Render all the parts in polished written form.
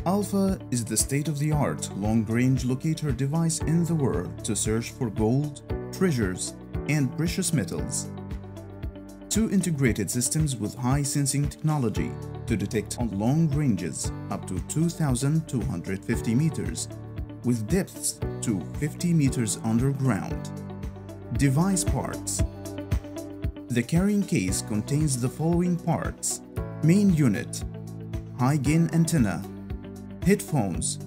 Alpha is the state-of-the-art long-range locator device in the world to search for gold, treasures, and precious metals. Two integrated systems with high sensing technology to detect on long ranges up to 2,250 meters, with depths to 50 meters underground. Device parts. The carrying case contains the following parts: main unit, high-gain antenna, headphones,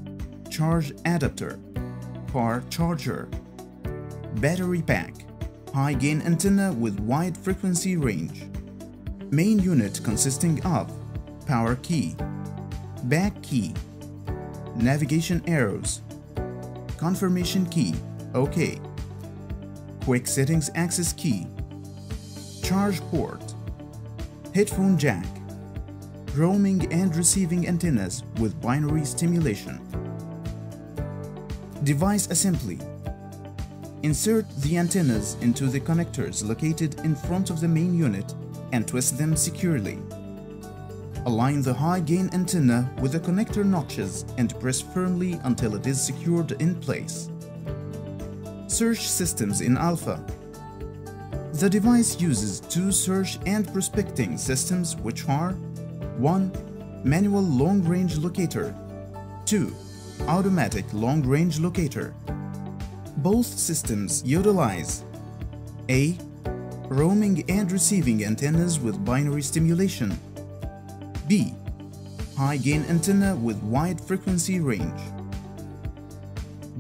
charge adapter, car charger, battery pack, high-gain antenna with wide frequency range. Main unit consisting of power key, back key, navigation arrows, confirmation key, OK, quick settings access key, charge port, headphone jack, roaming and receiving antennas with binary stimulation. Device assembly. Insert the antennas into the connectors located in front of the main unit and twist them securely. Align the high-gain antenna with the connector notches and press firmly until it is secured in place. Search systems in Alpha. The device uses two search and prospecting systems, which are 1. Manual long-range locator, 2. Automatic long-range locator. Both systems utilize A. Roaming and receiving antennas with binary stimulation, B. High-gain antenna with wide frequency range.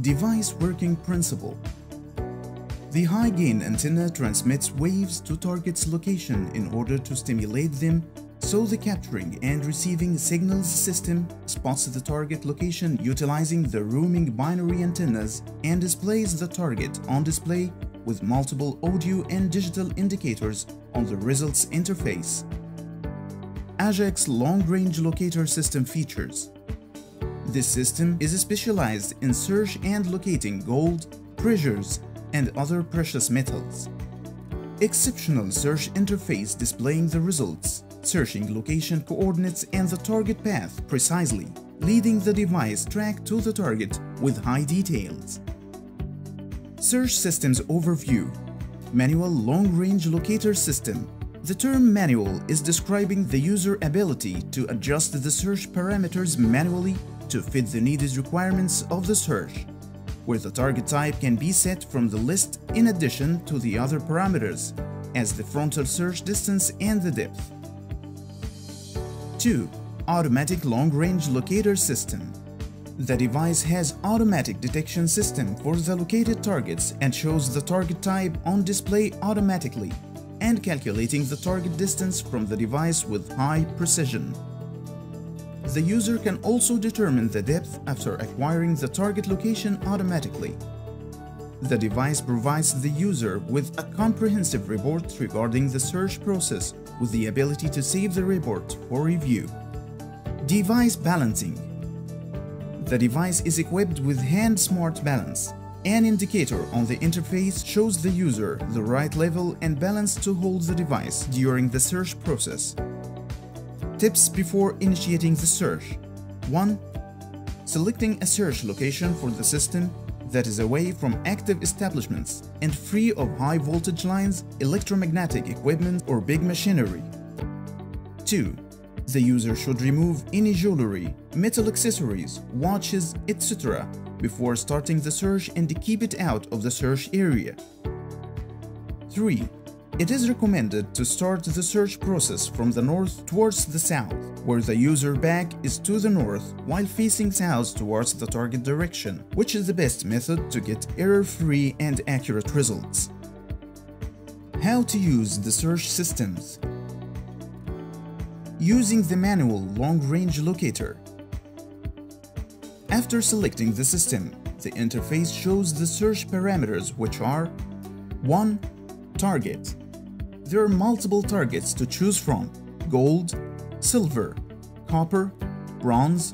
Device working principle. The high-gain antenna transmits waves to target's location in order to stimulate them, so the capturing and receiving signals system spots the target location utilizing the roaming binary antennas and displays the target on display with multiple audio and digital indicators on the results interface. AJAX long-range locator system features. This system is specialized in search and locating gold, treasures, and other precious metals. Exceptional search interface displaying the results, searching location coordinates and the target path precisely, leading the device track to the target with high details. Search systems overview. Manual long-range locator system. The term manual is describing the user ability to adjust the search parameters manually to fit the needed requirements of the search, where the target type can be set from the list in addition to the other parameters, as the frontal search distance and the depth. 2. Automatic long-range locator system. The device has automatic detection system for the located targets and shows the target type on display automatically, and calculating the target distance from the device with high precision. The user can also determine the depth after acquiring the target location automatically. The device provides the user with a comprehensive report regarding the search process with the ability to save the report for review. Device balancing. The device is equipped with Hand Smart Balance. An indicator on the interface shows the user the right level and balance to hold the device during the search process. Tips before initiating the search. 1. Selecting a search location for the system that is away from active establishments and free of high voltage lines, electromagnetic equipment, or big machinery. 2. The user should remove any jewelry, metal accessories, watches, etc. before starting the search and keep it out of the search area. 3. It is recommended to start the search process from the north towards the south, where the user back is to the north while facing south towards the target direction, which is the best method to get error-free and accurate results. How to use the search systems. Using the manual long-range locator. After selecting the system, the interface shows the search parameters, which are 1. Target. There are multiple targets to choose from: gold, silver, copper, bronze,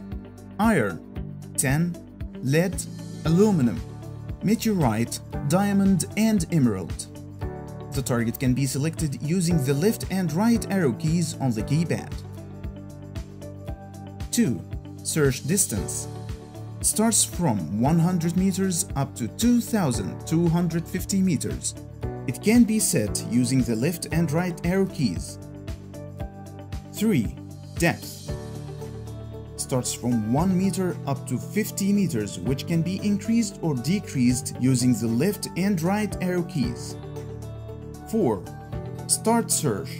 iron, tin, lead, aluminum, meteorite, diamond, and emerald. The target can be selected using the left and right arrow keys on the keypad. 2. Search distance starts from 100 meters up to 2,250 meters. It can be set using the left and right arrow keys. 3. Depth starts from 1 meter up to 50 meters, which can be increased or decreased using the left and right arrow keys. 4. Start search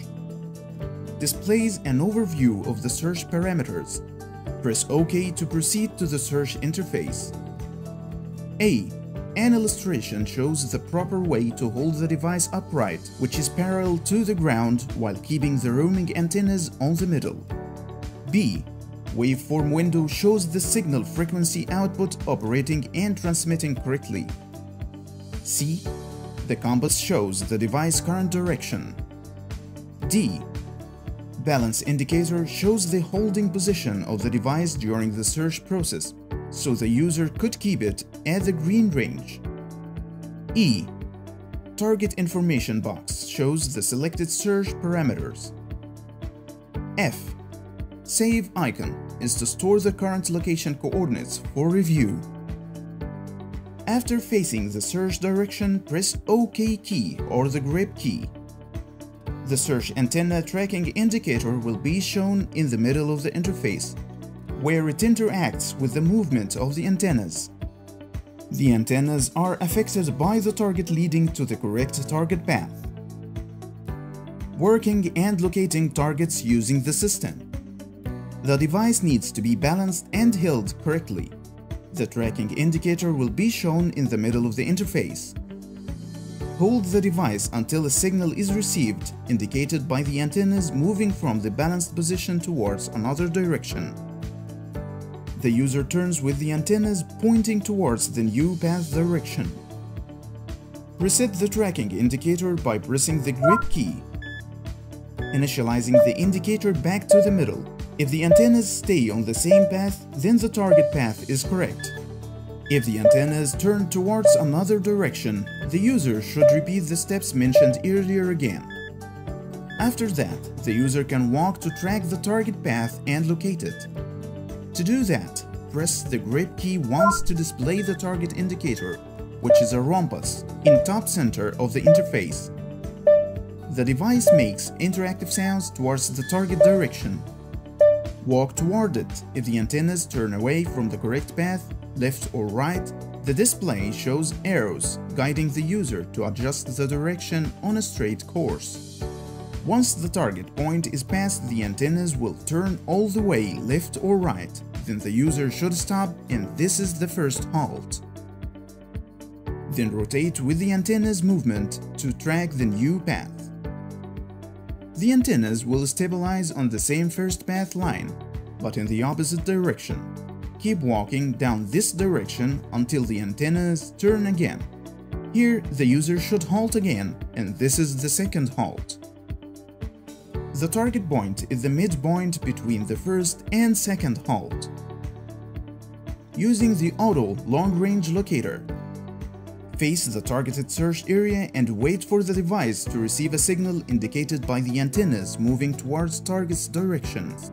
displays an overview of the search parameters. Press OK to proceed to the search interface. A. An illustration shows the proper way to hold the device upright, which is parallel to the ground while keeping the roaming antennas on the middle. B. Waveform window shows the signal frequency output operating and transmitting correctly. C. The compass shows the device current direction. D. Balance indicator shows the holding position of the device during the search process, so the user could keep it at the green range. E. Target information box shows the selected search parameters. F. Save icon is to store the current location coordinates for review. After facing the search direction, press OK key or the grip key. The search antenna tracking indicator will be shown in the middle of the interface, where it interacts with the movement of the antennas. The antennas are affected by the target leading to the correct target path. Working and locating targets using the system. The device needs to be balanced and held correctly. The tracking indicator will be shown in the middle of the interface. Hold the device until a signal is received, indicated by the antennas moving from the balanced position towards another direction. The user turns with the antennas pointing towards the new path direction. Reset the tracking indicator by pressing the grip key, initializing the indicator back to the middle. If the antennas stay on the same path, then the target path is correct. If the antennas turn towards another direction, the user should repeat the steps mentioned earlier again. After that, the user can walk to track the target path and locate it. To do that, press the grip key once to display the target indicator, which is a rhombus, in top center of the interface. The device makes interactive sounds towards the target direction. Walk toward it. If the antennas turn away from the correct path, left or right, the display shows arrows guiding the user to adjust the direction on a straight course. Once the target point is passed, the antennas will turn all the way left or right. Then the user should stop, and this is the first halt. Then rotate with the antenna's movement to track the new path. The antennas will stabilize on the same first path line, but in the opposite direction. Keep walking down this direction until the antennas turn again. Here, the user should halt again, and this is the second halt. The target point is the midpoint between the first and second halt. Using the auto long-range locator, face the targeted search area and wait for the device to receive a signal indicated by the antennas moving towards target's directions.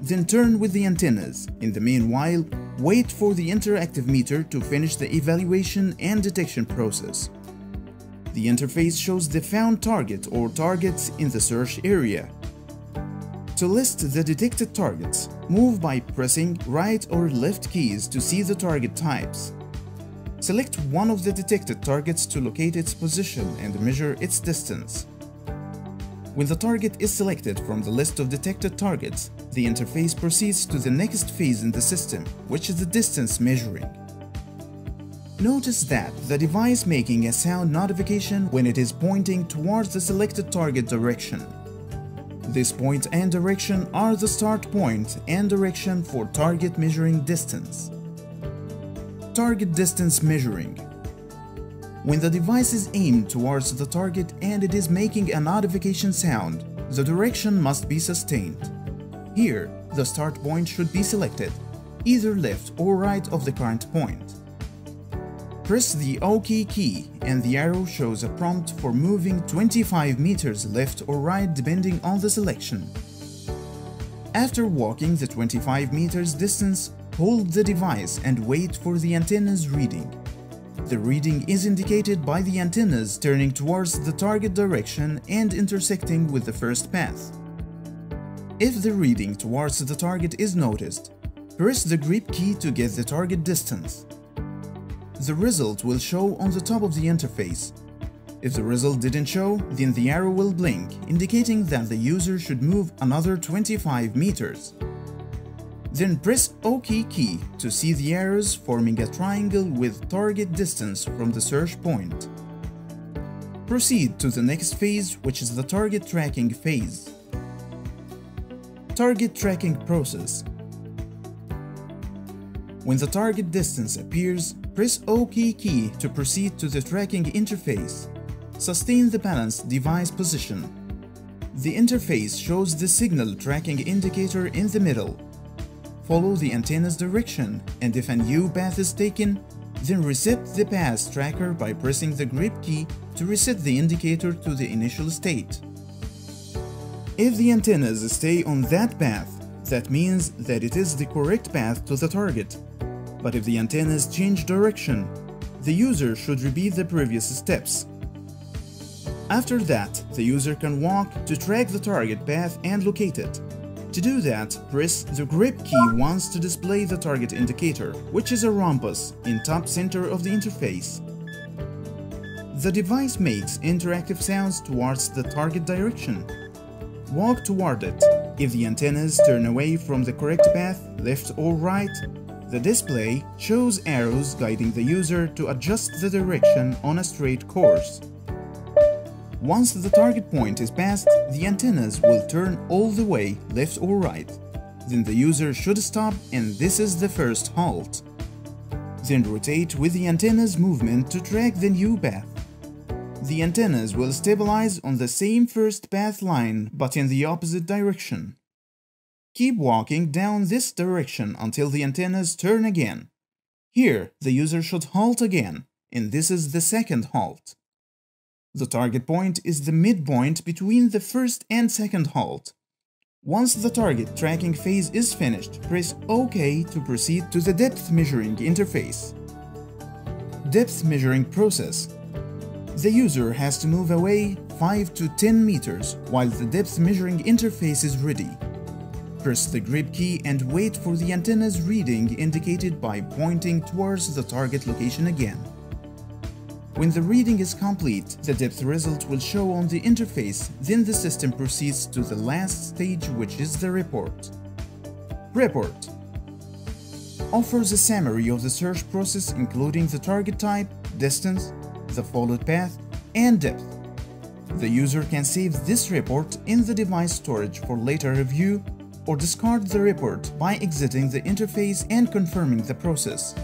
Then turn with the antennas. In the meanwhile, wait for the interactive meter to finish the evaluation and detection process. The interface shows the found target or targets in the search area. To list the detected targets, move by pressing right or left keys to see the target types. Select one of the detected targets to locate its position and measure its distance. When the target is selected from the list of detected targets, the interface proceeds to the next phase in the system, which is the distance measuring. Notice that the device making a sound notification when it is pointing towards the selected target direction. This point and direction are the start point and direction for target measuring distance. Target distance measuring. When the device is aimed towards the target and it is making a notification sound, the direction must be sustained. Here, the start point should be selected, either left or right of the current point. Press the OK key and the arrow shows a prompt for moving 25 meters left or right depending on the selection. After walking the 25 meters distance, hold the device and wait for the antenna's reading. The reading is indicated by the antennas turning towards the target direction and intersecting with the first path. If the reading towards the target is noticed, press the grip key to get the target distance. The result will show on the top of the interface. If the result didn't show, then the arrow will blink, indicating that the user should move another 25 meters. Then press OK key to see the arrows forming a triangle with target distance from the search point. Proceed to the next phase, which is the target tracking phase. Target tracking process. When the target distance appears, press OK key to proceed to the tracking interface. Sustain the balanced device position. The interface shows the signal tracking indicator in the middle. Follow the antenna's direction, and if a new path is taken, then reset the path tracker by pressing the grip key to reset the indicator to the initial state. If the antennas stay on that path, that means that it is the correct path to the target. But if the antennas change direction, the user should repeat the previous steps. After that, the user can walk to track the target path and locate it. To do that, press the grip key once to display the target indicator, which is a rhombus in top center of the interface. The device makes interactive sounds towards the target direction. Walk toward it. If the antennas turn away from the correct path, left or right, the display shows arrows guiding the user to adjust the direction on a straight course. Once the target point is passed, the antennas will turn all the way left or right. Then the user should stop, and this is the first halt. Then rotate with the antenna's movement to track the new path. The antennas will stabilize on the same first path line but in the opposite direction. Keep walking down this direction until the antennas turn again. Here, the user should halt again, and this is the second halt. The target point is the midpoint between the first and second halt. Once the target tracking phase is finished, press OK to proceed to the depth measuring interface. Depth measuring process. The user has to move away 5 to 10 meters while the depth measuring interface is ready. Press the grip key and wait for the antenna's reading indicated by pointing towards the target location again. When the reading is complete, the depth result will show on the interface, then the system proceeds to the last stage, which is the report. Report offers a summary of the search process including the target type, distance, the followed path, and depth. The user can save this report in the device storage for later review or discard the report by exiting the interface and confirming the process.